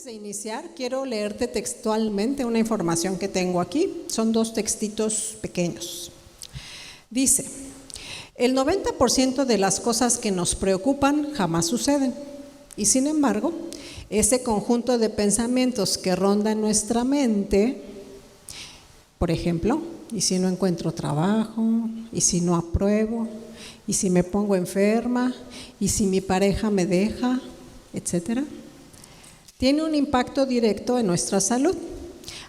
de iniciar, quiero leerte textualmente una información que tengo aquí. Son 2 textitos pequeños. Dice: el 90% de las cosas que nos preocupan jamás suceden. Y sin embargo, ese conjunto de pensamientos que ronda en nuestra mente, por ejemplo, ¿y si no encuentro trabajo? ¿Y si no apruebo? ¿Y si me pongo enferma? ¿Y si mi pareja me deja? Etcétera. Tiene un impacto directo en nuestra salud.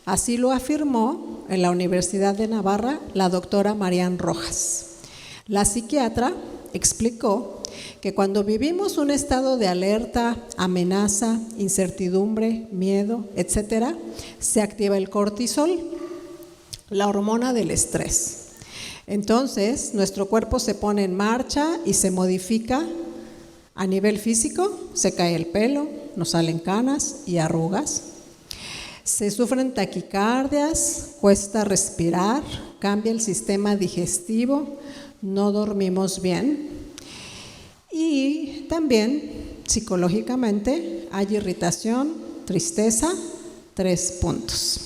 Así lo afirmó en la Universidad de Navarra la doctora Marian Rojas. La psiquiatra explicó que cuando vivimos un estado de alerta, amenaza, incertidumbre, miedo, etcétera, se activa el cortisol, la hormona del estrés. Entonces, nuestro cuerpo se pone en marcha y se modifica a nivel físico. Se cae el pelo, nos salen canas y arrugas. Se sufren taquicardias, cuesta respirar, cambia el sistema digestivo, no dormimos bien. Y también psicológicamente hay irritación, tristeza, 3 puntos.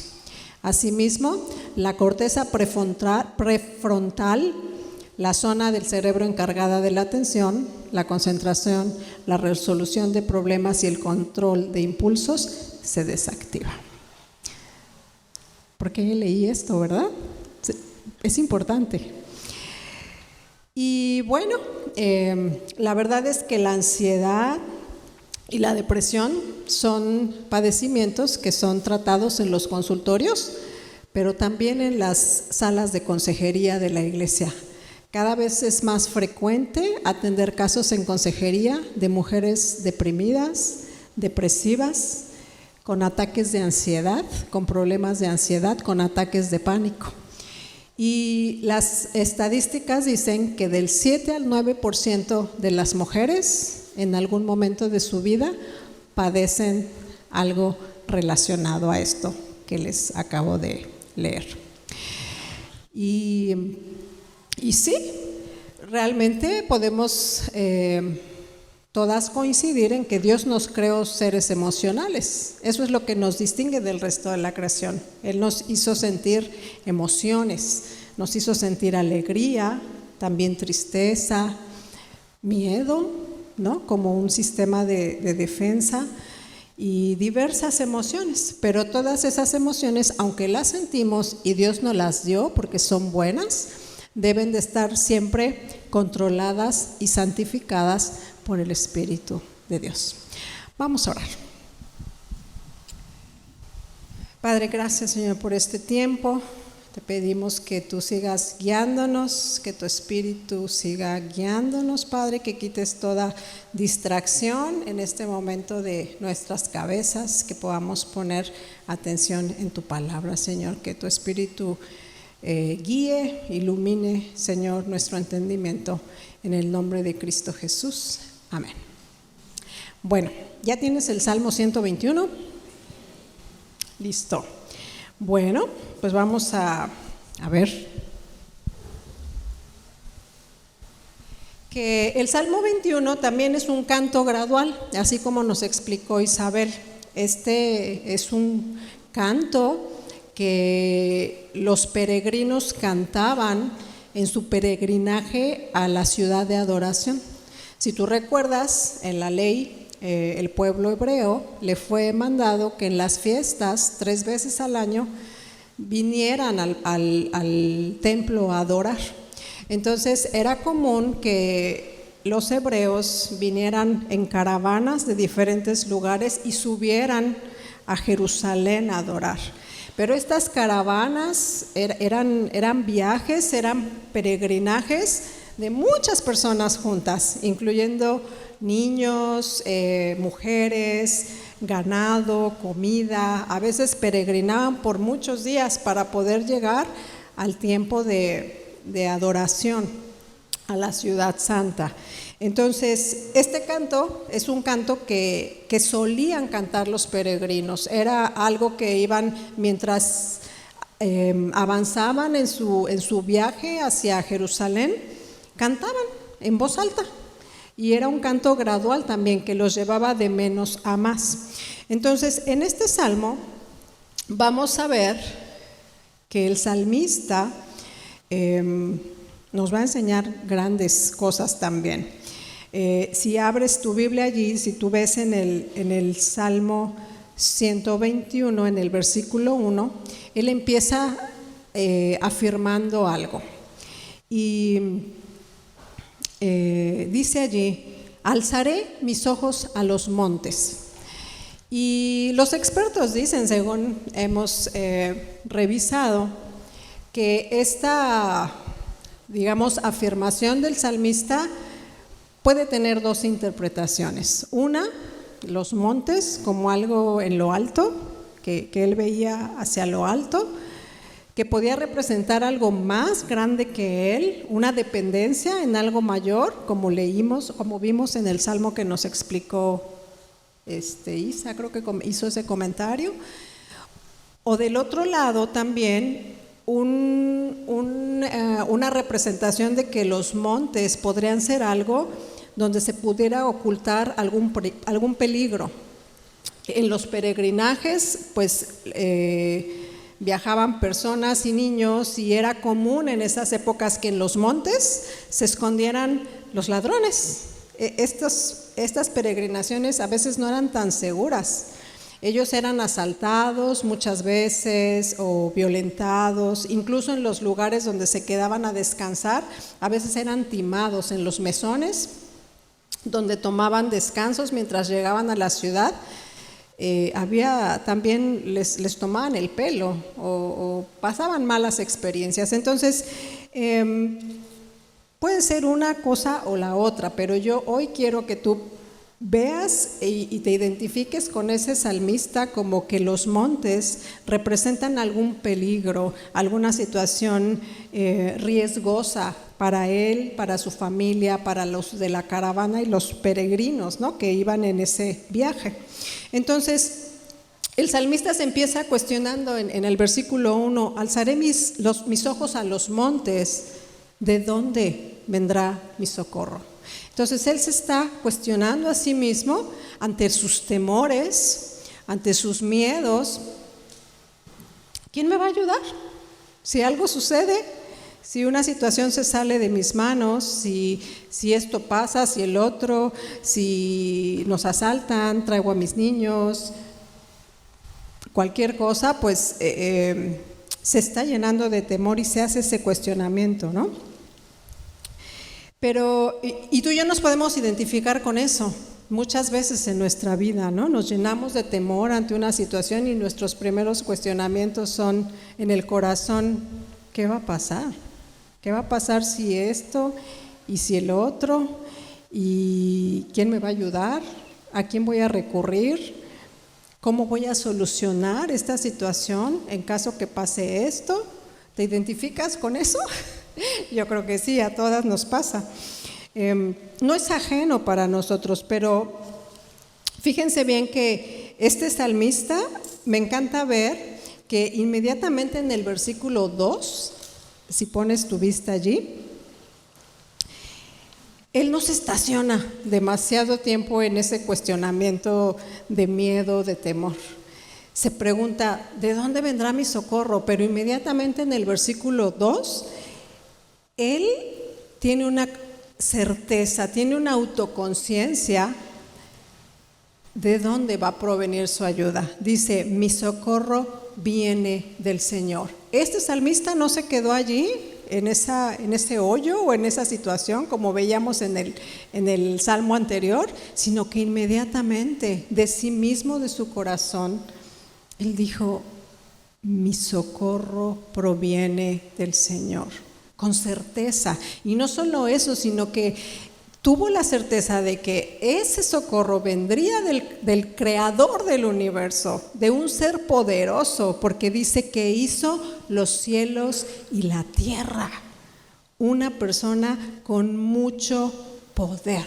Asimismo, la corteza prefrontal, la zona del cerebro encargada de la atención, la concentración, la resolución de problemas y el control de impulsos, se desactiva. ¿Por qué leí esto, verdad? Es importante. Y bueno, la verdad es que la ansiedad y la depresión son padecimientos que son tratados en los consultorios, pero también en las salas de consejería de la iglesia. Cada vez es más frecuente atender casos en consejería de mujeres deprimidas, depresivas, con ataques de ansiedad, con problemas de ansiedad, con ataques de pánico. Y las estadísticas dicen que del 7 al 9% de las mujeres en algún momento de su vida padecen algo relacionado a esto que les acabo de leer. Y sí, realmente podemos todas coincidir en que Dios nos creó seres emocionales. Eso es lo que nos distingue del resto de la creación. Él nos hizo sentir emociones, nos hizo sentir alegría, también tristeza, miedo, ¿no? Como un sistema de defensa y diversas emociones. Pero todas esas emociones, aunque las sentimos y Dios nos las dio porque son buenas, deben de estar siempre controladas y santificadas por el Espíritu de Dios. Vamos a orar. Padre, gracias, Señor, por este tiempo. Te pedimos que tú sigas guiándonos, que tu Espíritu siga guiándonos, Padre, que quites toda distracción en este momento de nuestras cabezas, que podamos poner atención en tu palabra, Señor, que tu Espíritu guíe, ilumine, Señor, nuestro entendimiento en el nombre de Cristo Jesús. Amén. Bueno, ¿ya tienes el Salmo 121? Listo. Bueno, pues vamos a ver que el Salmo 21 también es un canto gradual, así como nos explicó Isabel. Este es un canto que los peregrinos cantaban en su peregrinaje a la ciudad de adoración. Si tú recuerdas, en la ley, el pueblo hebreo le fue mandado que en las fiestas 3 veces al año vinieran al templo a adorar. Entonces era común que los hebreos vinieran en caravanas de diferentes lugares y subieran a Jerusalén a adorar. Pero estas caravanas eran viajes, eran peregrinajes de muchas personas juntas, incluyendo niños, mujeres, ganado, comida. A veces peregrinaban por muchos días para poder llegar al tiempo de adoración a la ciudad santa. Entonces, este canto es un canto que solían cantar los peregrinos. Era algo que iban mientras avanzaban en su viaje hacia Jerusalén, cantaban en voz alta. y era un canto gradual también que los llevaba de menos a más. Entonces, en este salmo vamos a ver que el salmista nos va a enseñar grandes cosas también. Si abres tu Biblia allí, si tú ves en el Salmo 121, en el versículo 1, él empieza afirmando algo. Y dice allí: alzaré mis ojos a los montes. Y los expertos dicen, según hemos revisado, que esta, digamos, afirmación del salmista puede tener dos interpretaciones. Una, los montes como algo en lo alto, que él veía hacia lo alto, que podía representar algo más grande que él, una dependencia en algo mayor, como leímos, como vimos en el salmo que nos explicó Isa, creo que hizo ese comentario. O del otro lado también una representación de que los montes podrían ser algo donde se pudiera ocultar algún peligro. En los peregrinajes, pues viajaban personas y niños, y era común en esas épocas que en los montes se escondieran los ladrones. Estas peregrinaciones a veces no eran tan seguras. Ellos eran asaltados muchas veces o violentados, incluso en los lugares donde se quedaban a descansar, a veces eran timados en los mesones, donde tomaban descansos mientras llegaban a la ciudad. También les tomaban el pelo o pasaban malas experiencias. Entonces, puede ser una cosa o la otra, pero yo hoy quiero que tú veas y te identifiques con ese salmista como que los montes representan algún peligro, alguna situación riesgosa para él, para su familia, para los de la caravana y los peregrinos, ¿no?, que iban en ese viaje. Entonces, el salmista se empieza cuestionando en el versículo 1: alzaré mis ojos a los montes, ¿de dónde vendrá mi socorro? Entonces él se está cuestionando a sí mismo ante sus temores, ante sus miedos. ¿Quién me va a ayudar? Si algo sucede, si una situación se sale de mis manos, si esto pasa, si el otro, si nos asaltan, traigo a mis niños, cualquier cosa, pues se está llenando de temor y se hace ese cuestionamiento, ¿no? Pero, y tú y yo nos podemos identificar con eso muchas veces en nuestra vida, ¿no? Nos llenamos de temor ante una situación y nuestros primeros cuestionamientos son en el corazón: ¿qué va a pasar? ¿Qué va a pasar si esto y si el otro? ¿Y quién me va a ayudar? ¿A quién voy a recurrir? ¿Cómo voy a solucionar esta situación en caso que pase esto? ¿Te identificas con eso? Yo creo que sí, a todas nos pasa. No es ajeno para nosotros, pero fíjense bien que este salmista, me encanta ver que inmediatamente en el versículo 2, si pones tu vista allí, él no se estaciona demasiado tiempo en ese cuestionamiento de miedo, de temor. Se pregunta: ¿de dónde vendrá mi socorro? Pero inmediatamente en el versículo 2, él tiene una certeza, tiene una autoconciencia de dónde va a provenir su ayuda. Dice: mi socorro viene del Señor. Este salmista no se quedó allí en ese hoyo o en esa situación como veíamos en el salmo anterior, sino que inmediatamente de sí mismo, de su corazón, él dijo: mi socorro proviene del Señor, con certeza. Y no solo eso, sino que tuvo la certeza de que ese socorro vendría del creador del universo, de un ser poderoso, porque dice que hizo los cielos y la tierra, una persona con mucho poder.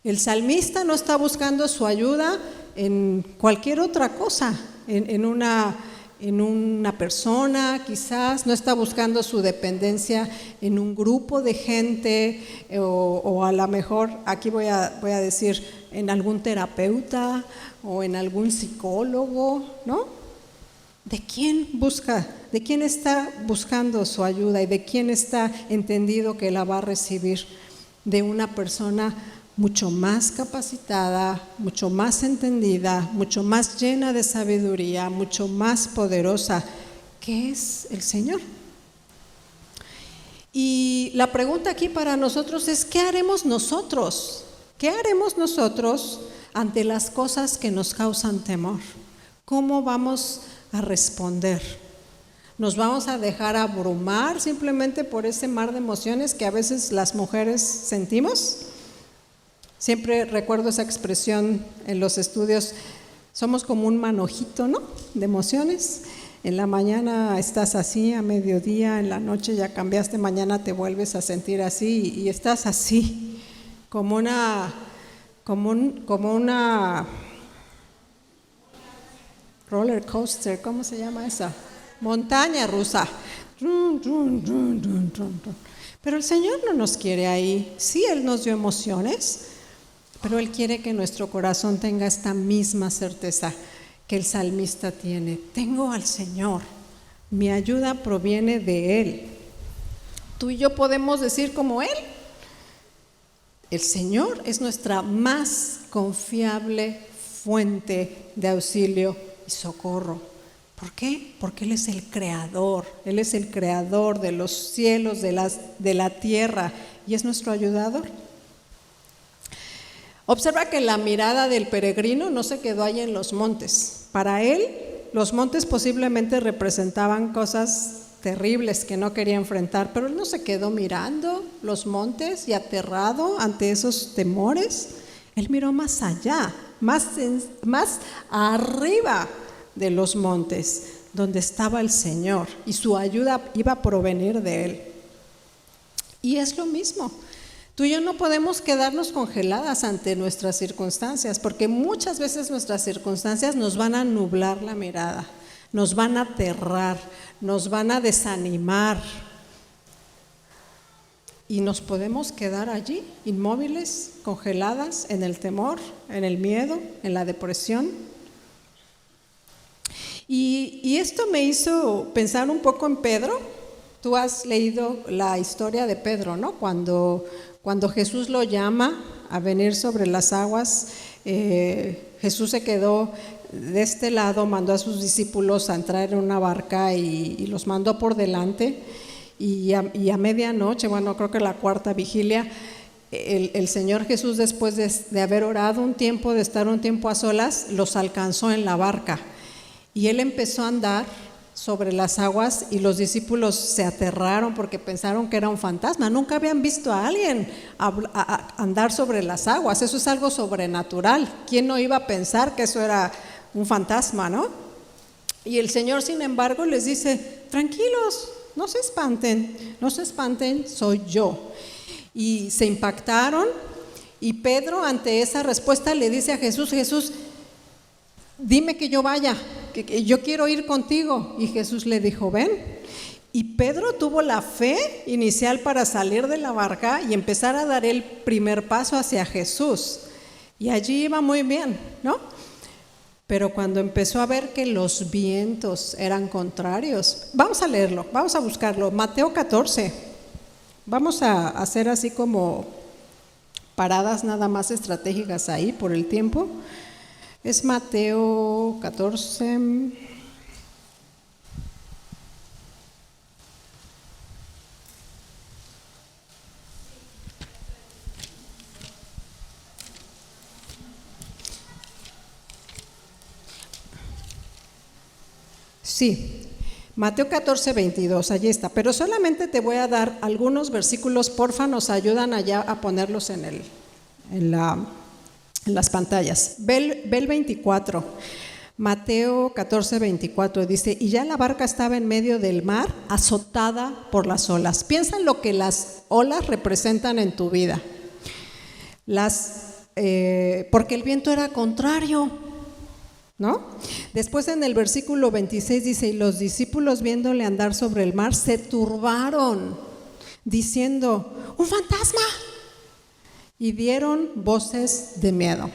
El salmista no está buscando su ayuda en cualquier otra cosa, en una en una persona, quizás, no está buscando su dependencia en un grupo de gente o a lo mejor, aquí voy a decir, en algún terapeuta o en algún psicólogo, ¿no? ¿De quién busca? ¿De quién está buscando su ayuda y de quién está entendido que la va a recibir? De una persona mucho más capacitada, mucho más entendida, mucho más llena de sabiduría, mucho más poderosa, que es el Señor. Y la pregunta aquí para nosotros es, ¿qué haremos nosotros? ¿Qué haremos nosotros ante las cosas que nos causan temor? ¿Cómo vamos a responder? ¿Nos vamos a dejar abrumar simplemente por ese mar de emociones que a veces las mujeres sentimos? Siempre recuerdo esa expresión en los estudios, somos como un manojito, ¿no?, de emociones. En la mañana estás así, a mediodía, en la noche ya cambiaste, mañana te vuelves a sentir así y estás así, como una roller coaster, ¿cómo se llama esa? Montaña rusa. Pero el Señor no nos quiere ahí. Sí, Él nos dio emociones, pero Él quiere que nuestro corazón tenga esta misma certeza que el salmista tiene. Tengo al Señor, mi ayuda proviene de Él. Tú y yo podemos decir como Él. El Señor es nuestra más confiable fuente de auxilio y socorro. ¿Por qué? Porque Él es el creador. Él es el creador de los cielos, de la tierra, y es nuestro ayudador. Observa que la mirada del peregrino no se quedó ahí en los montes. Para él, los montes posiblemente representaban cosas terribles que no quería enfrentar, pero él no se quedó mirando los montes y aterrado ante esos temores. Él miró más allá, más arriba de los montes, donde estaba el Señor, y su ayuda iba a provenir de Él. Y es lo mismo. Tú y yo no podemos quedarnos congeladas ante nuestras circunstancias, porque muchas veces nuestras circunstancias nos van a nublar la mirada, nos van a aterrar, nos van a desanimar, y nos podemos quedar allí, inmóviles, congeladas en el temor, en el miedo, en la depresión. Y esto me hizo pensar un poco en Pedro. Tú has leído la historia de Pedro, ¿no? Cuando Jesús lo llama a venir sobre las aguas, Jesús se quedó de este lado, mandó a sus discípulos a entrar en una barca y los mandó por delante. Y a medianoche, bueno, creo que la cuarta vigilia, el Señor Jesús, después de haber orado un tiempo, de estar un tiempo a solas, los alcanzó en la barca. Y Él empezó a andar sobre las aguas y los discípulos se aterraron porque pensaron que era un fantasma. Nunca habían visto a alguien andar sobre las aguas. Eso es algo sobrenatural. ¿Quién no iba a pensar que eso era un fantasma, no? Y el Señor, sin embargo, les dice: tranquilos, no se espanten, soy yo. Y se impactaron, y Pedro, ante esa respuesta, le dice a Jesús: Jesús, dime que yo vaya, que yo quiero ir contigo. Y Jesús le dijo: ven. Y Pedro tuvo la fe inicial para salir de la barca y empezar a dar el primer paso hacia Jesús. Y allí iba muy bien, ¿no? Pero cuando empezó a ver que los vientos eran contrarios, vamos a leerlo, vamos a buscarlo, Mateo 14. Vamos a hacer así como paradas nada más estratégicas ahí por el tiempo. Es Mateo 14. Sí, Mateo 14, 22, allí está. Pero solamente te voy a dar algunos versículos, porfa, nos ayudan allá a ponerlos en las pantallas. Ve el 24, Mateo 14, 24, dice: y ya la barca estaba en medio del mar, azotada por las olas. Piensa en lo que las olas representan en tu vida. Porque el viento era contrario, ¿no? Después en el versículo 26 dice, y los discípulos viéndole andar sobre el mar se turbaron, diciendo, ¡un fantasma! Y dieron voces de miedo.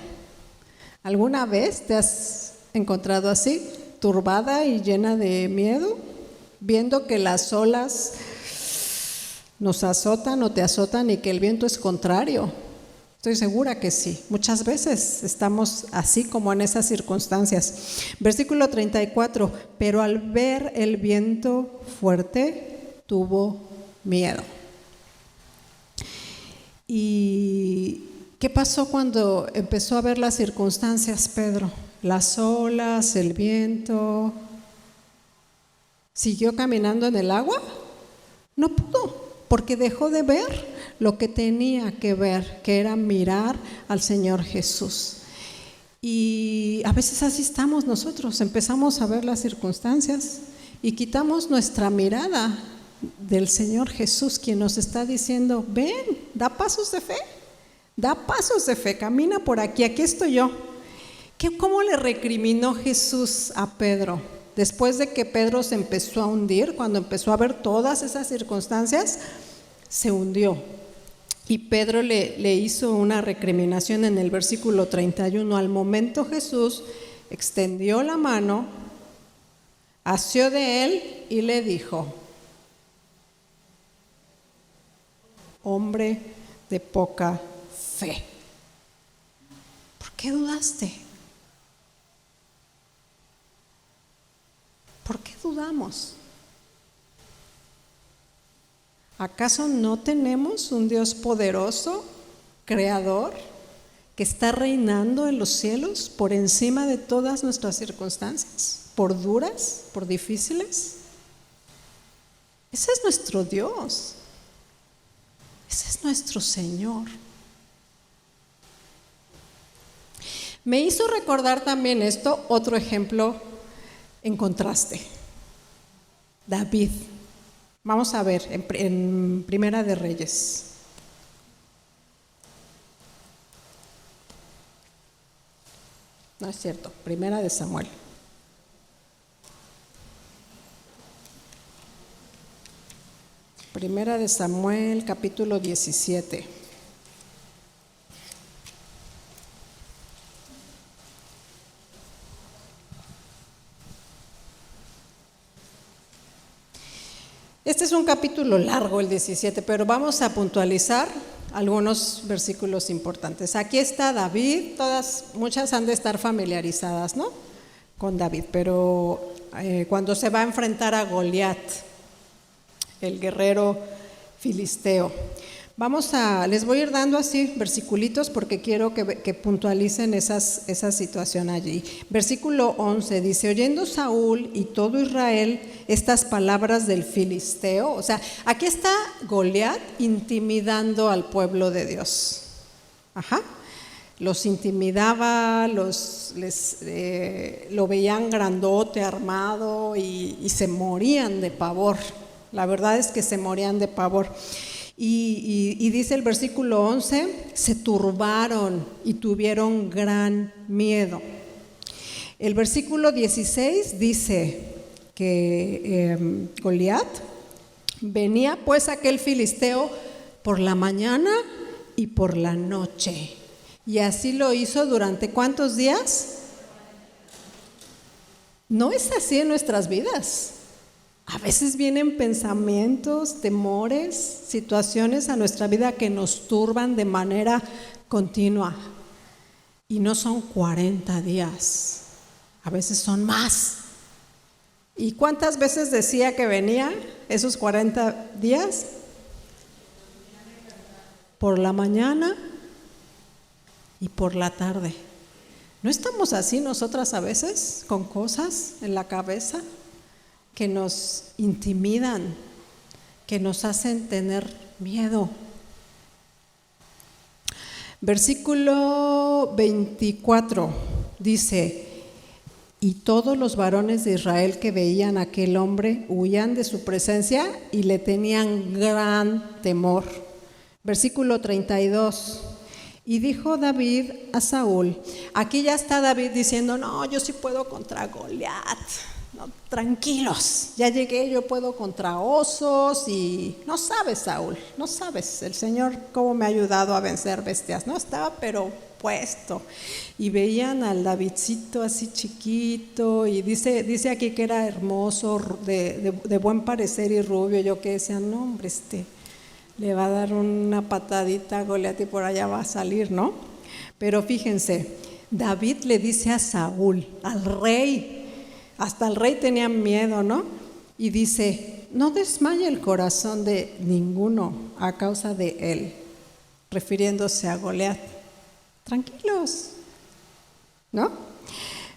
¿Alguna vez te has encontrado así, turbada y llena de miedo, viendo que las olas nos azotan o te azotan y que el viento es contrario? Estoy segura que sí. Muchas veces estamos así como en esas circunstancias. Versículo 34, pero al ver el viento fuerte, tuvo miedo. ¿Y qué pasó cuando empezó a ver las circunstancias, Pedro? Las olas, el viento. ¿Siguió caminando en el agua? No pudo, porque dejó de ver lo que tenía que ver, que era mirar al Señor Jesús. Y a veces así estamos nosotros, empezamos a ver las circunstancias y quitamos nuestra mirada del Señor Jesús, quien nos está diciendo, ven, da pasos de fe, camina por aquí, aquí estoy yo. ¿Cómo le recriminó Jesús a Pedro? Después de que Pedro se empezó a hundir, cuando empezó a ver todas esas circunstancias, se hundió. Y Pedro le hizo una recriminación en el versículo 31. Al momento Jesús extendió la mano, asió de él y le dijo, hombre de poca fe, ¿por qué dudaste? ¿Por qué dudamos? ¿Acaso no tenemos un Dios poderoso, creador, que está reinando en los cielos por encima de todas nuestras circunstancias, por duras, por difíciles? Ese es nuestro Dios, ese es nuestro Señor. Me hizo recordar también esto, otro ejemplo en contraste, David. Vamos a ver en Primera de Reyes. No es cierto, Primera de Samuel. Primera de Samuel, capítulo 17. Este es un capítulo largo, el 17, pero vamos a puntualizar algunos versículos importantes. Aquí está David, muchas han de estar familiarizadas, ¿no?, con David, pero cuando se va a enfrentar a Goliat, el guerrero filisteo. Les voy a ir dando así versiculitos porque quiero que puntualicen esa situación allí. Versículo 11 dice, oyendo Saúl y todo Israel estas palabras del filisteo, o sea, aquí está Goliat intimidando al pueblo de Dios. Los intimidaba, lo veían grandote, armado y se morían de pavor. La verdad es que se morían de pavor. Y dice el versículo 11, se turbaron y tuvieron gran miedo. El versículo 16 dice que Goliat venía pues aquel filisteo por la mañana y por la noche. Y así lo hizo durante ¿cuántos días? No es así en nuestras vidas. A veces vienen pensamientos, temores, situaciones a nuestra vida que nos turban de manera continua. Y no son 40 días, a veces son más. ¿Y cuántas veces decía que venía esos 40 días? Por la mañana y por la tarde. ¿No estamos así nosotras a veces con cosas en la cabeza que nos intimidan, que nos hacen tener miedo? Versículo 24 dice, y todos los varones de Israel que veían a aquel hombre huían de su presencia y le tenían gran temor. Versículo 32, Y dijo David a Saúl, aquí ya está David diciendo, no, yo sí puedo contra Goliat, no, tranquilos, ya llegué, yo puedo contra osos y no sabes, Saúl, no sabes el Señor cómo me ha ayudado a vencer bestias, no estaba pero puesto. Y veían al Davidcito así chiquito y dice aquí que era hermoso, de buen parecer y rubio. Yo que decía, no hombre, le va a dar una patadita a Goliat y por allá va a salir, ¿no? Pero fíjense, David le dice a Saúl, al rey, hasta el rey tenía miedo, ¿no? Y dice, no desmaye el corazón de ninguno a causa de él, refiriéndose a Goliat. Tranquilos, ¿no?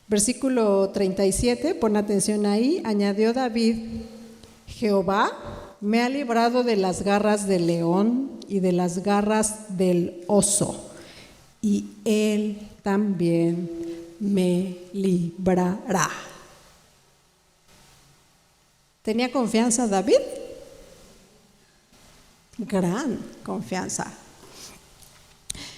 Versículo 37, pon atención ahí, añadió David, Jehová me ha librado de las garras del león y de las garras del oso, y él también me librará. ¿Tenía confianza David? Gran confianza.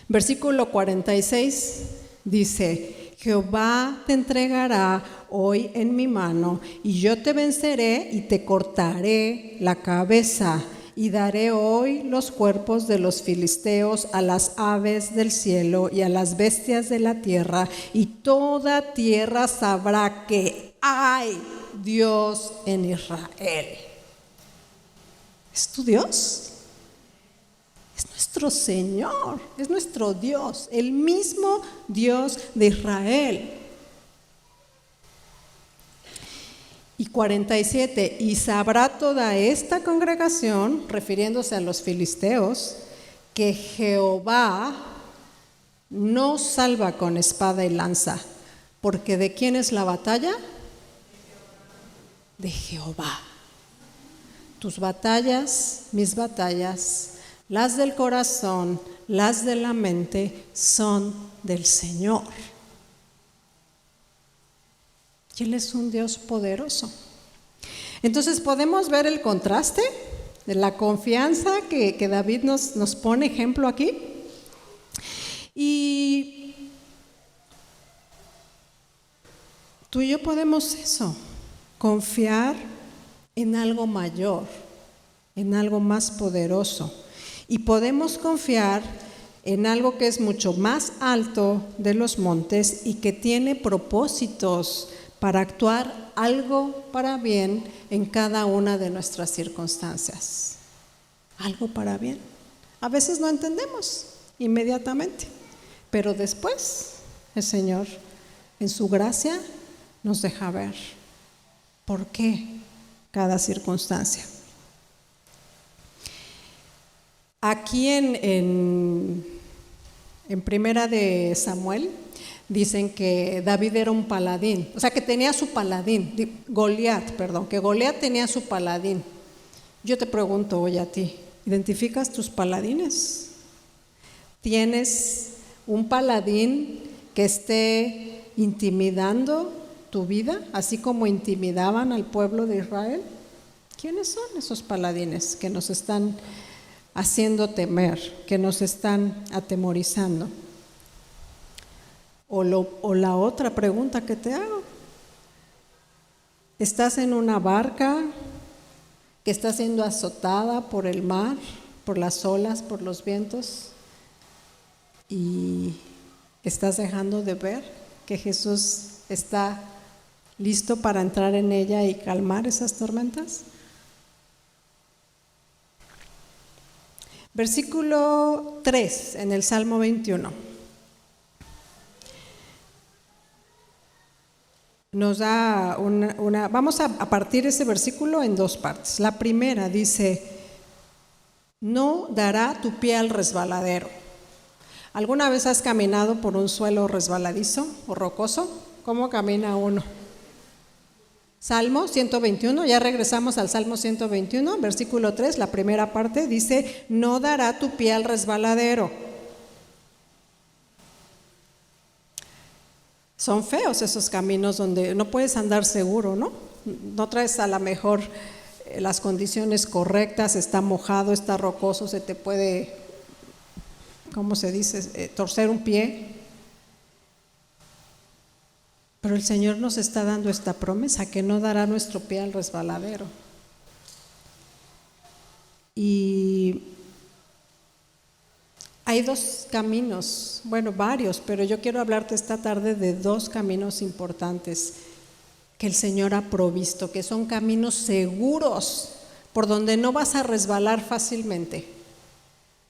Versículo 46 dice, Jehová te entregará hoy en mi mano, y yo te venceré y te cortaré la cabeza, y daré hoy los cuerpos de los filisteos a las aves del cielo y a las bestias de la tierra, y toda tierra sabrá que hay Dios en Israel. ¿Es tu Dios? Es nuestro Señor, es nuestro Dios, el mismo Dios de Israel. Y 47, y sabrá toda esta congregación, refiriéndose a los filisteos, que Jehová no salva con espada y lanza, porque ¿de quién es la batalla? De Jehová. Tus batallas, mis batallas, las del corazón, las de la mente, son del Señor. Y Él es un Dios poderoso. Entonces podemos ver el contraste de la confianza que David nos pone ejemplo aquí. Y tú y yo podemos eso, confiar en algo mayor, en algo más poderoso. Y podemos confiar en algo que es mucho más alto de los montes y que tiene propósitos para actuar algo para bien en cada una de nuestras circunstancias. Algo para bien. A veces no entendemos inmediatamente, pero después el Señor, en su gracia, nos deja ver por qué cada circunstancia. Aquí en Primera de Samuel dicen que David era un paladín, o sea que tenía su paladín, que Goliat tenía su paladín. Yo te pregunto hoy a ti, ¿identificas tus paladines? ¿Tienes un paladín que esté intimidando tu vida, así como intimidaban al pueblo de Israel? ¿Quiénes son esos paladines que nos están haciendo temer, que nos están atemorizando? O la otra pregunta que te hago, ¿estás en una barca que está siendo azotada por el mar, por las olas, por los vientos, y estás dejando de ver que Jesús está listo para entrar en ella y calmar esas tormentas? Versículo 3 en el Salmo 21. Nos da vamos a partir ese versículo en dos partes. La primera dice, no dará tu pie al resbaladero. ¿Alguna vez has caminado por un suelo resbaladizo o rocoso? ¿Cómo camina uno? Salmo 121, ya regresamos al Salmo 121, versículo 3, la primera parte dice, no dará tu pie al resbaladero. Son feos esos caminos donde no puedes andar seguro, ¿no? No traes a lo mejor las condiciones correctas, está mojado, está rocoso, se te puede ¿cómo se dice? Torcer un pie. Pero el Señor nos está dando esta promesa, que no dará nuestro pie al resbaladero. Y hay dos caminos, bueno, varios, pero yo quiero hablarte esta tarde de dos caminos importantes que el Señor ha provisto, que son caminos seguros, por donde no vas a resbalar fácilmente.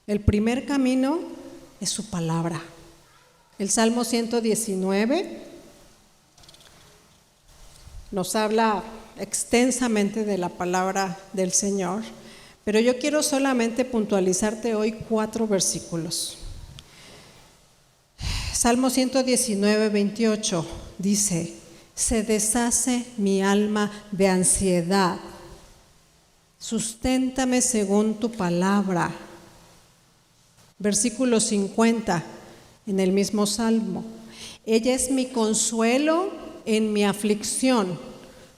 El primer camino es su palabra. El Salmo 119 nos habla extensamente de la palabra del Señor, pero yo quiero solamente puntualizarte hoy 4 versículos. Salmo 119, 28 dice: se deshace mi alma de ansiedad, susténtame según tu palabra. Versículo 50 en el mismo Salmo: ella es mi consuelo en mi aflicción,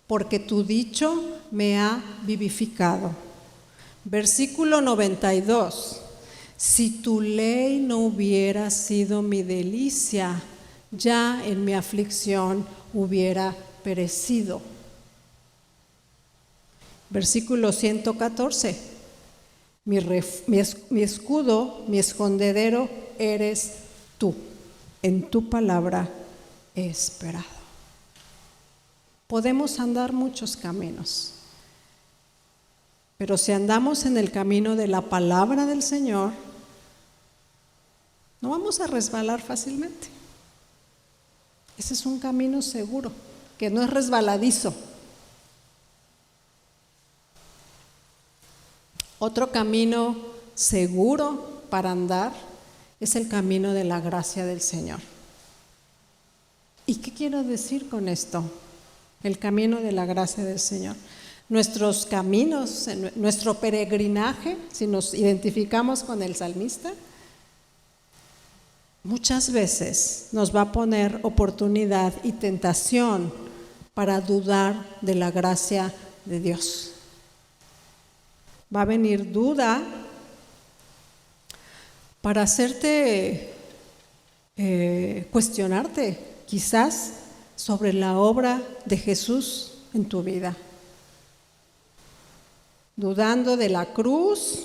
porque tu dicho me ha vivificado. Versículo 92: si tu ley no hubiera sido mi delicia, ya en mi aflicción hubiera perecido. Versículo 114: mi escudo, mi escondedero eres tú, en tu palabra he esperado. Podemos andar muchos caminos, pero si andamos en el camino de la palabra del Señor, no vamos a resbalar fácilmente. Ese es un camino seguro, que no es resbaladizo. Otro camino seguro para andar es el camino de la gracia del Señor. ¿Y qué quiero decir con esto? El camino de la gracia del Señor. Nuestros caminos, nuestro peregrinaje, si nos identificamos con el salmista, muchas veces nos va a poner oportunidad y tentación para dudar de la gracia de Dios. Va a venir duda para hacerte cuestionarte quizás sobre la obra de Jesús en tu vida. Dudando de la cruz,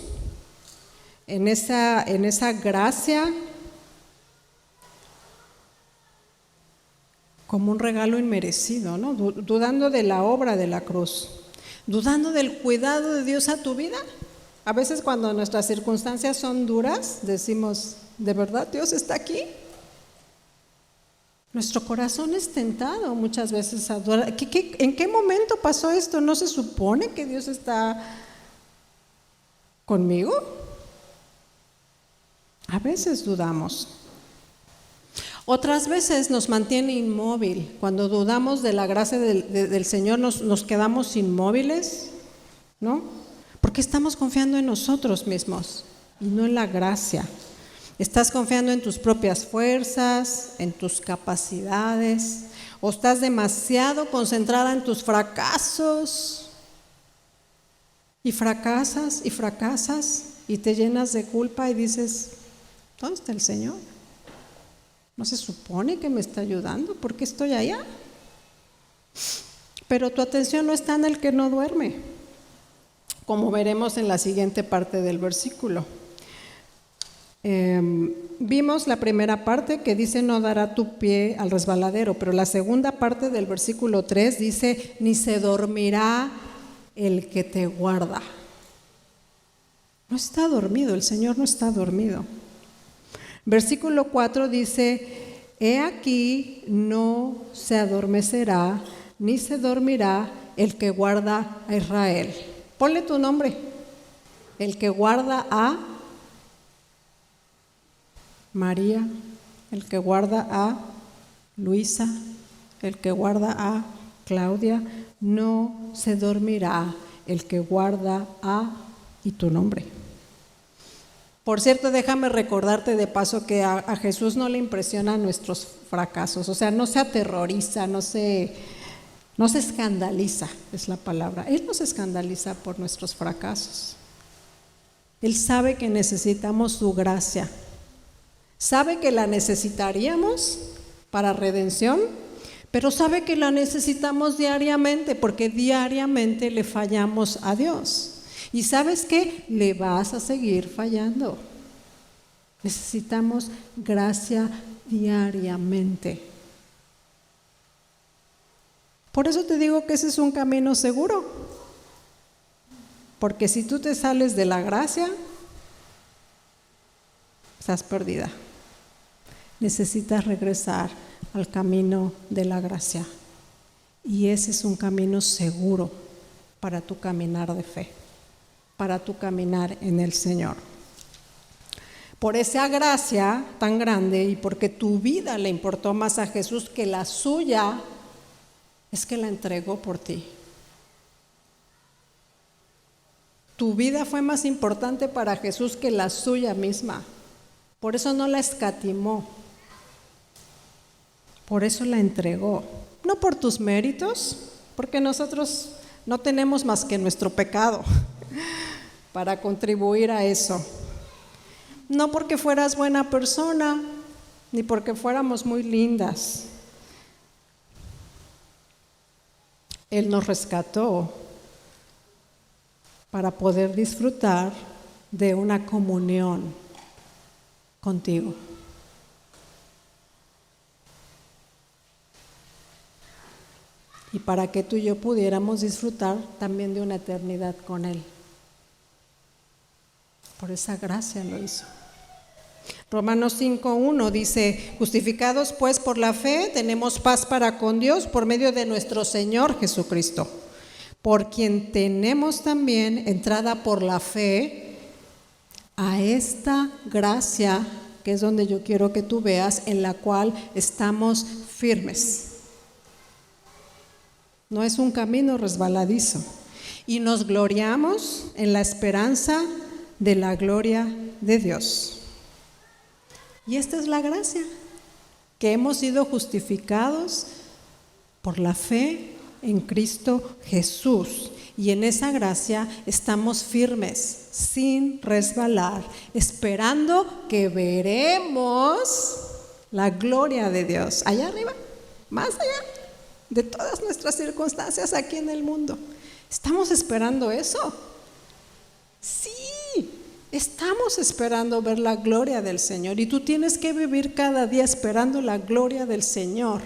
en esa gracia, como un regalo inmerecido, ¿no? Dudando de la obra de la cruz, dudando del cuidado de Dios a tu vida. A veces cuando nuestras circunstancias son duras, decimos: ¿de verdad Dios está aquí? Nuestro corazón es tentado muchas veces a dudar. ¿En qué momento pasó esto? ¿No se supone que Dios está conmigo? A veces dudamos. Otras veces nos mantiene inmóvil. Cuando dudamos de la gracia del Señor nos quedamos inmóviles, ¿no? Porque estamos confiando en nosotros mismos y no en la gracia. Estás confiando en tus propias fuerzas, en tus capacidades, o estás demasiado concentrada en tus fracasos y fracasas y te llenas de culpa y dices: ¿dónde está el Señor? ¿No se supone que me está ayudando? ¿Por qué estoy allá? Pero tu atención no está en el que no duerme, como veremos en la siguiente parte del versículo. Vimos la primera parte que dice: no dará tu pie al resbaladero, pero la segunda parte del versículo 3 dice: ni se dormirá el que te guarda. No está dormido, el Señor no está dormido. Versículo 4 dice: he aquí no se adormecerá ni se dormirá el que guarda a Israel. Ponle tu nombre: el que guarda a María, el que guarda a Luisa, el que guarda a Claudia. No se dormirá el que guarda a, y tu nombre. Por cierto, déjame recordarte de paso que a Jesús no le impresionan nuestros fracasos, o sea, no se aterroriza, no se escandaliza, es la palabra. Él no se escandaliza por nuestros fracasos. Él sabe que necesitamos su gracia Sabe que la necesitaríamos para redención, pero sabe que la necesitamos diariamente porque diariamente le fallamos a Dios. Y ¿sabes qué? Le vas a seguir fallando. Necesitamos gracia diariamente. Por eso te digo que ese es un camino seguro. Porque si tú te sales de la gracia, estás perdida. Necesitas regresar al camino de la gracia. Y ese es un camino seguro para tu caminar de fe, para tu caminar en el Señor. Por esa gracia tan grande y porque tu vida le importó más a Jesús que la suya, es que la entregó por ti. Tu vida fue más importante para Jesús que la suya misma. Por eso no la escatimó. Por eso la entregó. No por tus méritos, porque nosotros no tenemos más que nuestro pecado para contribuir a eso. No porque fueras buena persona, ni porque fuéramos muy lindas. Él nos rescató para poder disfrutar de una comunión contigo. Y para que tú y yo pudiéramos disfrutar también de una eternidad con Él. Por esa gracia lo hizo. Romanos 5:1 dice: justificados pues por la fe, tenemos paz para con Dios por medio de nuestro Señor Jesucristo, por quien tenemos también entrada por la fe a esta gracia, que es donde yo quiero que tú veas, en la cual estamos firmes. No es un camino resbaladizo. Y nos gloriamos en la esperanza de la gloria de Dios. Y esta es la gracia, que hemos sido justificados por la fe en Cristo Jesús. Y en esa gracia estamos firmes, sin resbalar, esperando que veremos la gloria de Dios allá arriba, más allá de todas nuestras circunstancias aquí en el mundo. ¿Estamos esperando eso? Sí. Estamos esperando ver la gloria del Señor y tú tienes que vivir cada día esperando la gloria del Señor.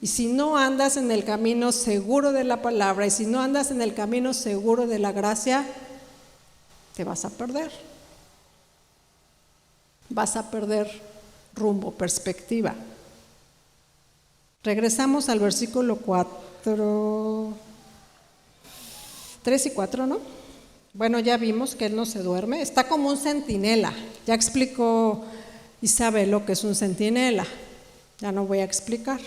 Y si no andas en el camino seguro de la palabra y si no andas en el camino seguro de la gracia, te vas a perder. Vas a perder rumbo, perspectiva. Regresamos al versículo 4, 3 y 4, ¿no? Bueno, ya vimos que Él no se duerme, está como un centinela. Ya explicó Isabel lo que es un centinela, ya no voy a explicar.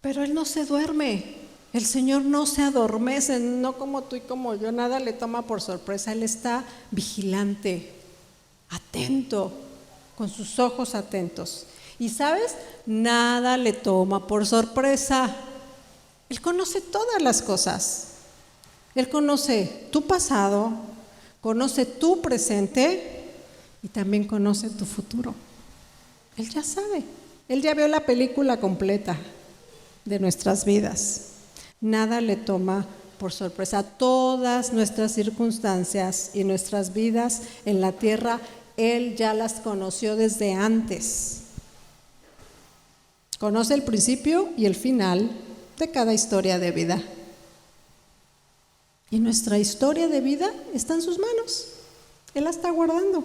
Pero Él no se duerme, el Señor no se adormece, no como tú y como yo, nada le toma por sorpresa. Él está vigilante, atento, con sus ojos atentos. Y ¿sabes? Nada le toma por sorpresa. Él conoce todas las cosas. Él conoce tu pasado, conoce tu presente y también conoce tu futuro. Él ya sabe. Él ya vio la película completa de nuestras vidas. Nada le toma por sorpresa. Todas nuestras circunstancias y nuestras vidas en la tierra, Él ya las conoció desde antes. Conoce el principio y el final de cada historia de vida. Y nuestra historia de vida está en sus manos. Él la está guardando.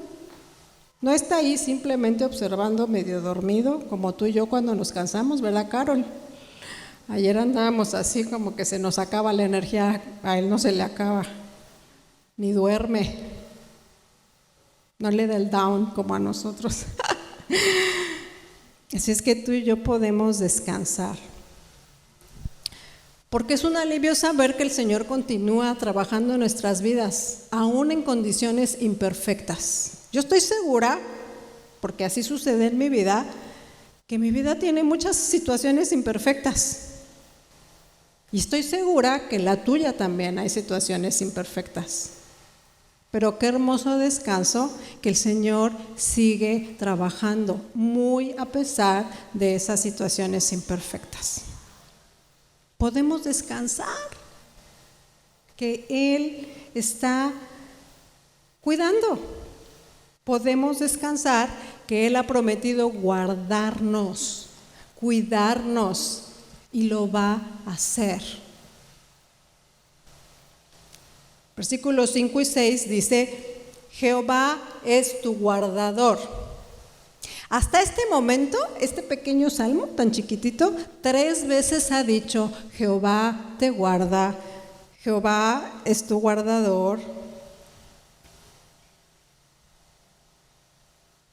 No está ahí simplemente observando medio dormido, como tú y yo cuando nos cansamos, ¿verdad, Carol? Ayer andábamos así como que se nos acaba la energía, a Él no se le acaba, ni duerme. No le da el down como a nosotros. Así es que tú y yo podemos descansar. Porque es un alivio saber que el Señor continúa trabajando en nuestras vidas, aún en condiciones imperfectas. Yo estoy segura, porque así sucede en mi vida, que mi vida tiene muchas situaciones imperfectas. Y estoy segura que en la tuya también hay situaciones imperfectas. Pero qué hermoso descanso que el Señor sigue trabajando, muy a pesar de esas situaciones imperfectas. Podemos descansar, que Él está cuidando. Podemos descansar, que Él ha prometido guardarnos, cuidarnos, y lo va a hacer. Versículos 5 y 6 dice: Jehová es tu guardador. Hasta este momento, este pequeño salmo tan chiquitito, 3 veces ha dicho: Jehová te guarda, Jehová es tu guardador.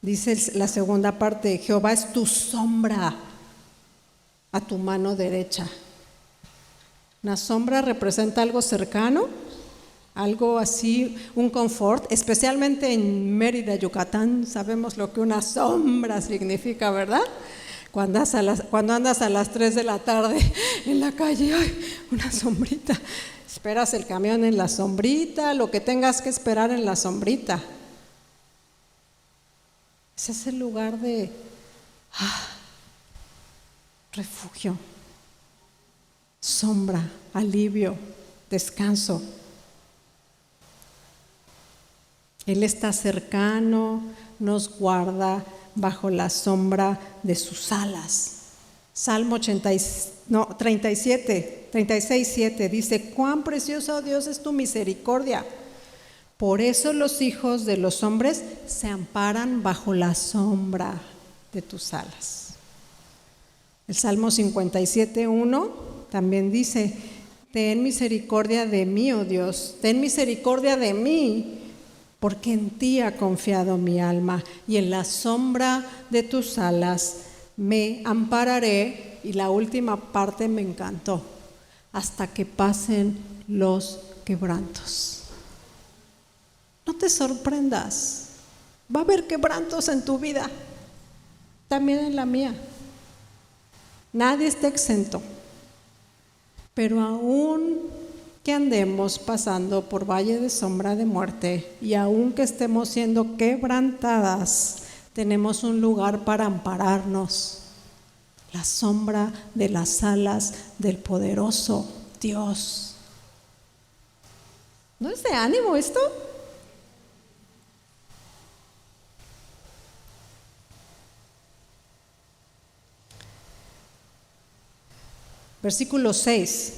Dice la segunda parte: Jehová es tu sombra a tu mano derecha. Una sombra representa algo cercano, algo así, un confort, especialmente en Mérida, Yucatán, sabemos lo que una sombra significa, ¿verdad? Cuando andas a las 3 de la tarde en la calle, ¡ay, una sombrita! Esperas el camión en la sombrita, lo que tengas que esperar en la sombrita. Ese es el lugar de refugio, sombra, alivio, descanso. Él está cercano, nos guarda bajo la sombra de sus alas. Salmo 36:7 dice: cuán precioso, Dios, es tu misericordia. Por eso los hijos de los hombres se amparan bajo la sombra de tus alas. El Salmo 57:1 también dice: ten misericordia de mí, oh Dios, ten misericordia de mí, porque en ti ha confiado mi alma, y en la sombra de tus alas me ampararé. Y la última parte me encantó: hasta que pasen los quebrantos. No te sorprendas, va a haber quebrantos en tu vida, también en la mía. Nadie está exento, pero aún que andemos pasando por valle de sombra de muerte, y aun que estemos siendo quebrantadas, tenemos un lugar para ampararnos: la sombra de las alas del poderoso Dios. ¿No es de ánimo esto? Versículo 6: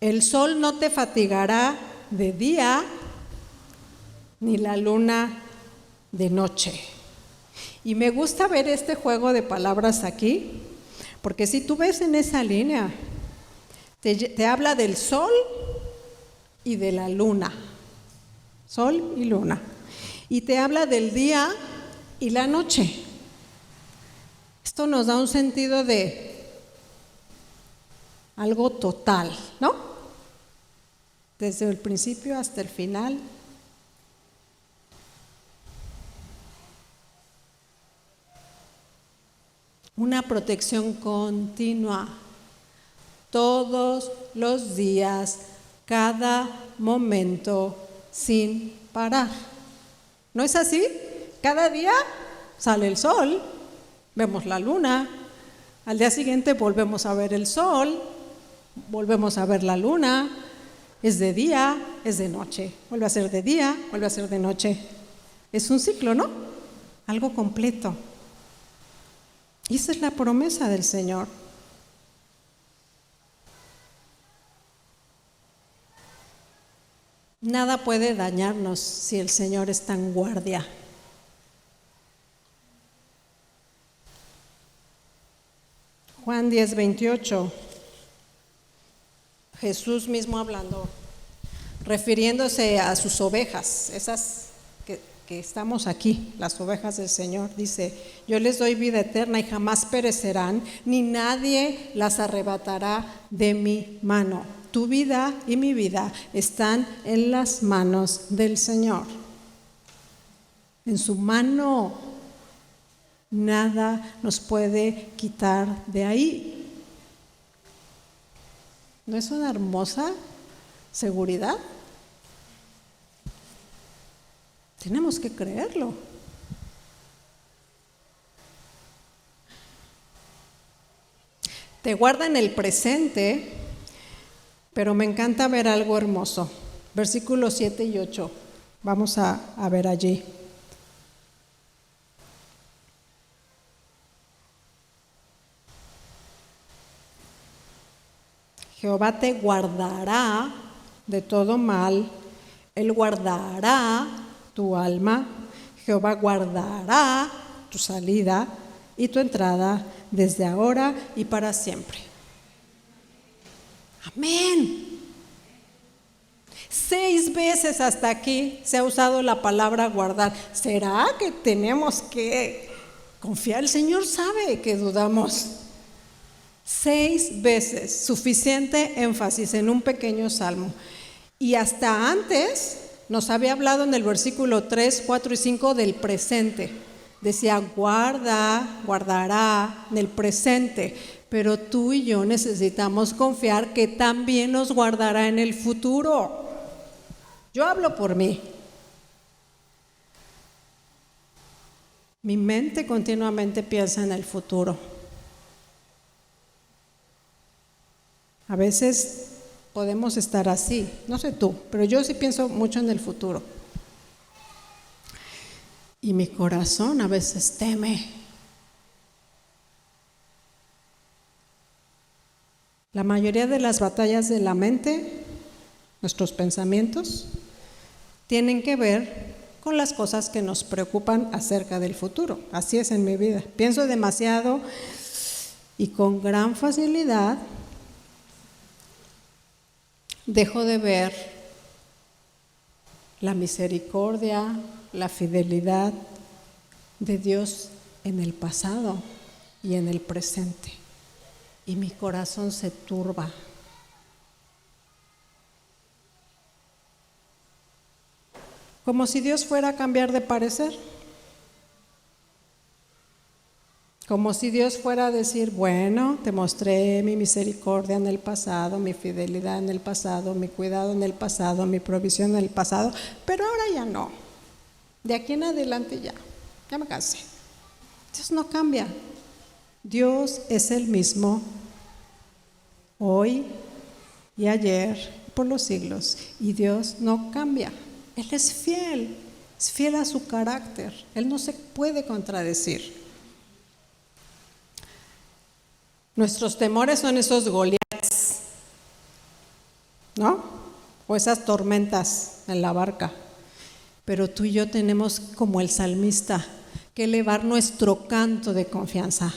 el sol no te fatigará de día, ni la luna de noche. Y me gusta ver este juego de palabras aquí, porque si tú ves en esa línea, te habla del sol y de la luna. Sol y luna. Y te habla del día y la noche. Esto nos da un sentido de algo total, ¿no? Desde el principio hasta el final. Una protección continua, todos los días, cada momento, sin parar. ¿No es así? Cada día sale el sol, vemos la luna, al día siguiente volvemos a ver el sol, volvemos a ver la luna, es de día, es de noche, vuelve a ser de día, vuelve a ser de noche. Es un ciclo, ¿no? Algo completo. Y esa es la promesa del Señor. Nada puede dañarnos si el Señor está en guardia. Juan 10:28. Jesús mismo hablando, refiriéndose a sus ovejas, esas que estamos aquí, las ovejas del Señor, dice: yo les doy vida eterna y jamás perecerán, ni nadie las arrebatará de mi mano. Tu vida y mi vida están en las manos del Señor. En su mano. Nada nos puede quitar de ahí. ¿No es una hermosa seguridad? Tenemos que creerlo. Te guarda en el presente, pero me encanta ver algo hermoso. Versículos 7 y 8. Vamos a ver allí. Jehová te guardará de todo mal, Él guardará tu alma, Jehová guardará tu salida y tu entrada desde ahora y para siempre. Amén. 6 veces hasta aquí se ha usado la palabra guardar. ¿Será que tenemos que confiar? El Señor sabe que dudamos. 6 veces, suficiente énfasis en un pequeño salmo. Y hasta antes nos había hablado en el versículo 3, 4 y 5 del presente. Decía guardará en el presente. Pero tú y yo necesitamos confiar que también nos guardará en el futuro. Yo hablo por mí. Mi mente continuamente piensa en el futuro. A veces podemos estar así, no sé tú, pero yo sí pienso mucho en el futuro. Y mi corazón a veces teme. La mayoría de las batallas de la mente, nuestros pensamientos, tienen que ver con las cosas que nos preocupan acerca del futuro. Así es en mi vida. Pienso demasiado y con gran facilidad dejo de ver la misericordia, la fidelidad de Dios en el pasado y en el presente. Y mi corazón se turba. Como si Dios fuera a cambiar de parecer. Como si Dios fuera a decir, bueno, te mostré mi misericordia en el pasado, mi fidelidad en el pasado, mi cuidado en el pasado, mi provisión en el pasado, pero ahora ya no. De aquí en adelante ya me cansé. Dios no cambia. Dios es el mismo hoy y ayer por los siglos, y Dios no cambia. Él es fiel a su carácter. Él no se puede contradecir. Nuestros temores son esos Goliaths, ¿no? O esas tormentas en la barca. Pero tú y yo tenemos, como el salmista, que elevar nuestro canto de confianza.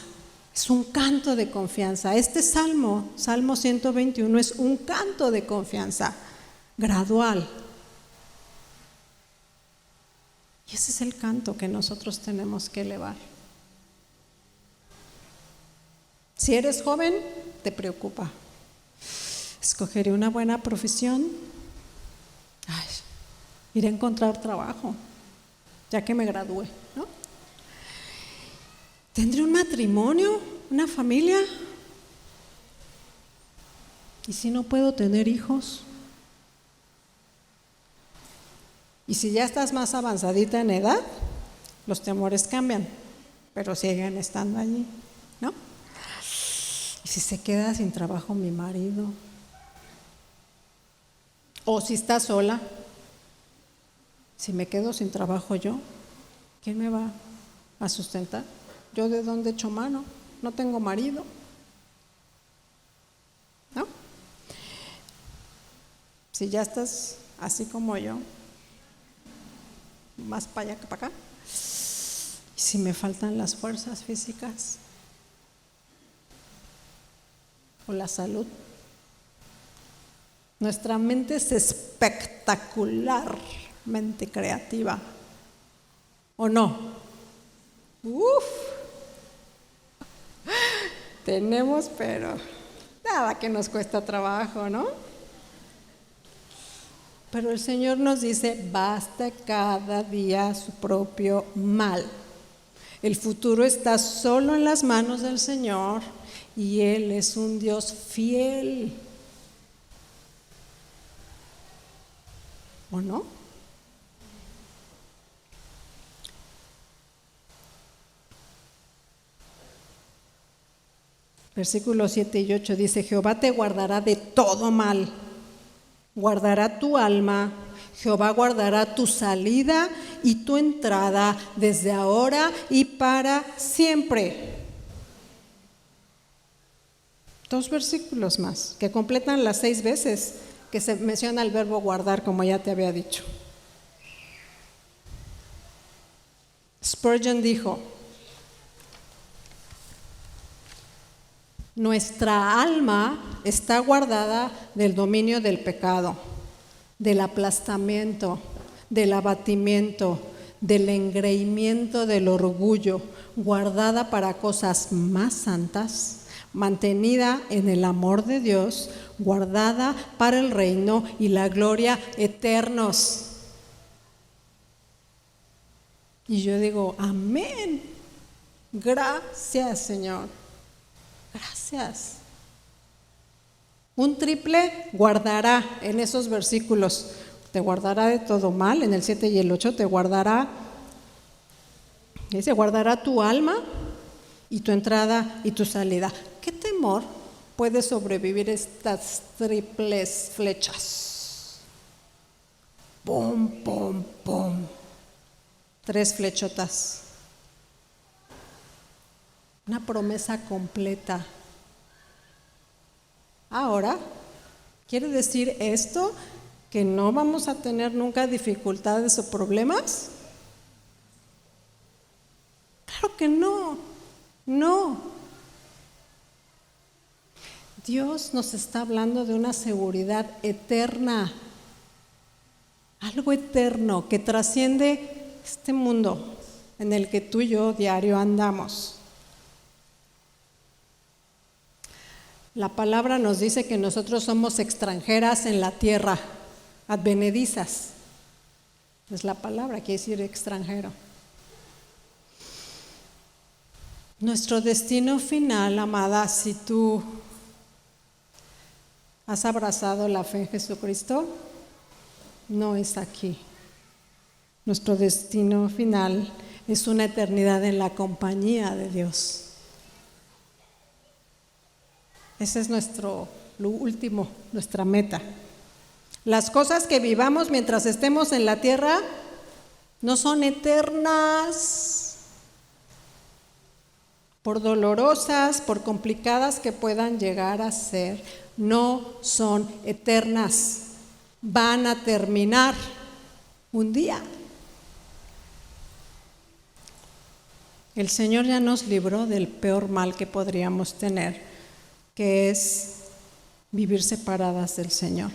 Es un canto de confianza. Este Salmo 121, es un canto de confianza gradual. Y ese es el canto que nosotros tenemos que elevar. Si eres joven, te preocupa. Escogeré una buena profesión. Iré a encontrar trabajo, ya que me gradúe, ¿no? ¿Tendré un matrimonio, una familia? ¿Y si no puedo tener hijos? Y si ya estás más avanzadita en edad, los temores cambian, pero siguen estando allí, ¿no? ¿Y si se queda sin trabajo mi marido? ¿O si está sola? Si me quedo sin trabajo yo, ¿quién me va a sustentar? ¿Yo de dónde echo mano? No tengo marido, ¿no? Si ya estás así como yo, más para allá que para acá, y si me faltan las fuerzas físicas o la salud. Nuestra mente es espectacularmente creativa, ¿o no? Tenemos, pero nada que nos cuesta trabajo, ¿no? Pero el Señor nos dice, basta cada día su propio mal. El futuro está solo en las manos del Señor y Él es un Dios fiel. ¿O no? Versículos 7 y 8 dice: Jehová te guardará de todo mal, guardará tu alma, Jehová guardará tu salida y tu entrada desde ahora y para siempre. 2 versículos más que completan las 6 veces que se menciona el verbo guardar, como ya te había dicho. Spurgeon dijo: nuestra alma está guardada del dominio del pecado, del aplastamiento, del abatimiento, del engreimiento del orgullo, guardada para cosas más santas, mantenida en el amor de Dios, guardada para el reino y la gloria eternos. Y yo digo, amén. Gracias, Señor. Gracias. Un triple guardará en esos versículos. Te guardará de todo mal, en el 7 y el 8 te guardará. Dice, guardará tu alma y tu entrada y tu salida. ¿Qué temor puede sobrevivir estas triples flechas? Pum, pum, pum. 3 flechotas. Una promesa completa. Ahora, ¿quiere decir esto que no vamos a tener nunca dificultades o problemas? Claro que no, no. Dios nos está hablando de una seguridad eterna, algo eterno que trasciende este mundo en el que tú y yo diario andamos. La palabra nos dice que nosotros somos extranjeras en la tierra, advenedizas. Es la palabra, quiere decir extranjero. Nuestro destino final, amada, si tú has abrazado la fe en Jesucristo, no es aquí. Nuestro destino final es una eternidad en la compañía de Dios. Ese es lo último, nuestra meta. Las cosas que vivamos mientras estemos en la tierra no son eternas. Por dolorosas, por complicadas que puedan llegar a ser, no son eternas. Van a terminar un día. El Señor ya nos libró del peor mal que podríamos tener, que es vivir separadas del Señor,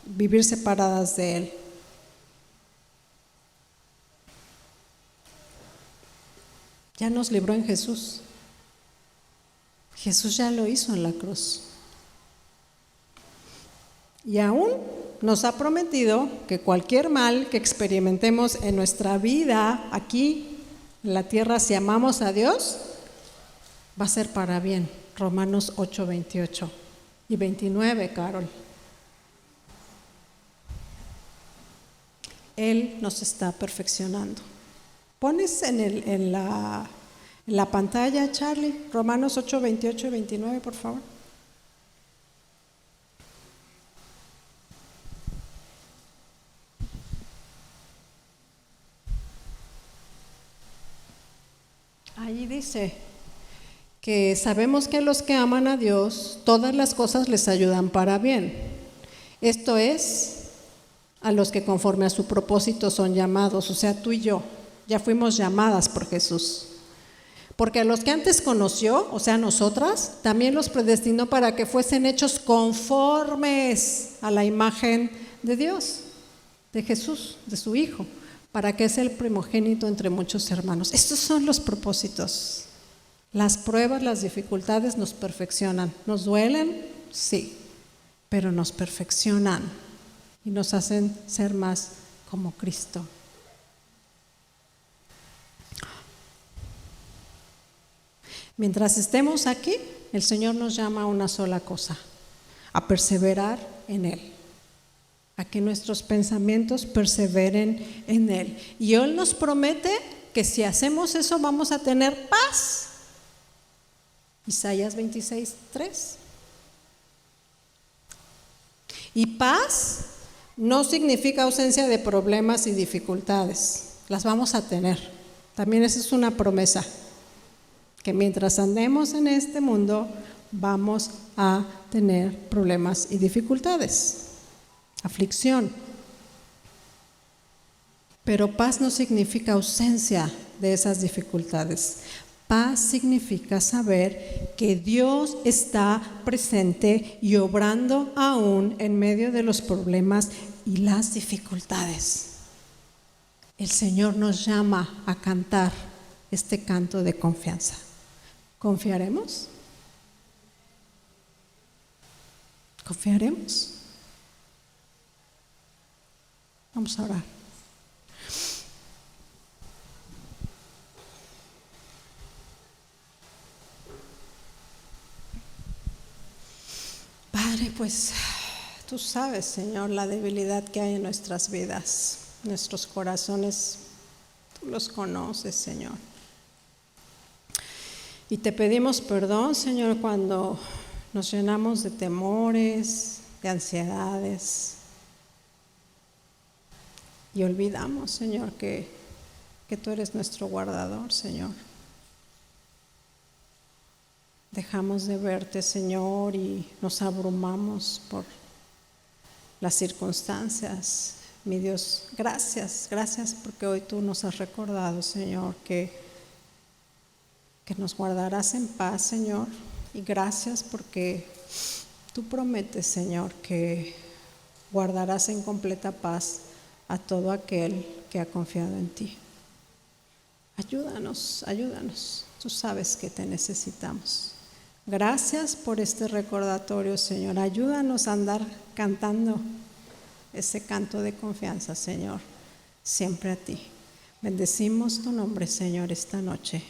vivir separadas de Él. Ya nos libró en Jesús. Jesús ya lo hizo en la cruz. Y aún nos ha prometido que cualquier mal que experimentemos en nuestra vida aquí en la tierra, si amamos a Dios, va a ser para bien. Romanos 8, 28 y 29, Carol. Él nos está perfeccionando. Pones en la pantalla, Charlie, Romanos 8, 28 y 29, por favor. Allí dice que sabemos que a los que aman a Dios, todas las cosas les ayudan para bien. Esto es, a los que conforme a su propósito son llamados, o sea, tú y yo, ya fuimos llamadas por Jesús. Porque a los que antes conoció, o sea, nosotras, también los predestinó para que fuesen hechos conformes a la imagen de Dios, de Jesús, de su Hijo, para que sea el primogénito entre muchos hermanos. Estos son los propósitos. Las pruebas, las dificultades nos perfeccionan. ¿Nos duelen? Sí, pero nos perfeccionan y nos hacen ser más como Cristo. Mientras estemos aquí, el Señor nos llama a una sola cosa: a perseverar en Él, a que nuestros pensamientos perseveren en Él. Y Él nos promete que si hacemos eso vamos a tener paz Isaías 26:3. Y paz no significa ausencia de problemas y dificultades. Las vamos a tener. También esa es una promesa, que mientras andemos en este mundo vamos a tener problemas y dificultades, aflicción. Pero paz no significa ausencia de esas dificultades. Paz significa saber que Dios está presente y obrando aún en medio de los problemas y las dificultades. El Señor nos llama a cantar este canto de confianza. ¿Confiaremos? ¿Confiaremos? Vamos a orar. Padre, pues tú sabes, Señor, la debilidad que hay en nuestras vidas, nuestros corazones, tú los conoces, Señor. Y te pedimos perdón, Señor, cuando nos llenamos de temores, de ansiedades, y olvidamos, Señor, que tú eres nuestro guardador, Señor. Dejamos de verte, Señor, y nos abrumamos por las circunstancias. Mi Dios, gracias porque hoy tú nos has recordado, Señor, que nos guardarás en paz, Señor. Y gracias porque tú prometes, Señor, que guardarás en completa paz a todo aquel que ha confiado en ti. Ayúdanos. Tú sabes que te necesitamos. Gracias por este recordatorio, Señor. Ayúdanos a andar cantando ese canto de confianza, Señor, siempre a ti. Bendecimos tu nombre, Señor, esta noche.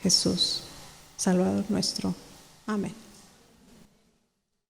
Jesús, Salvador nuestro. Amén.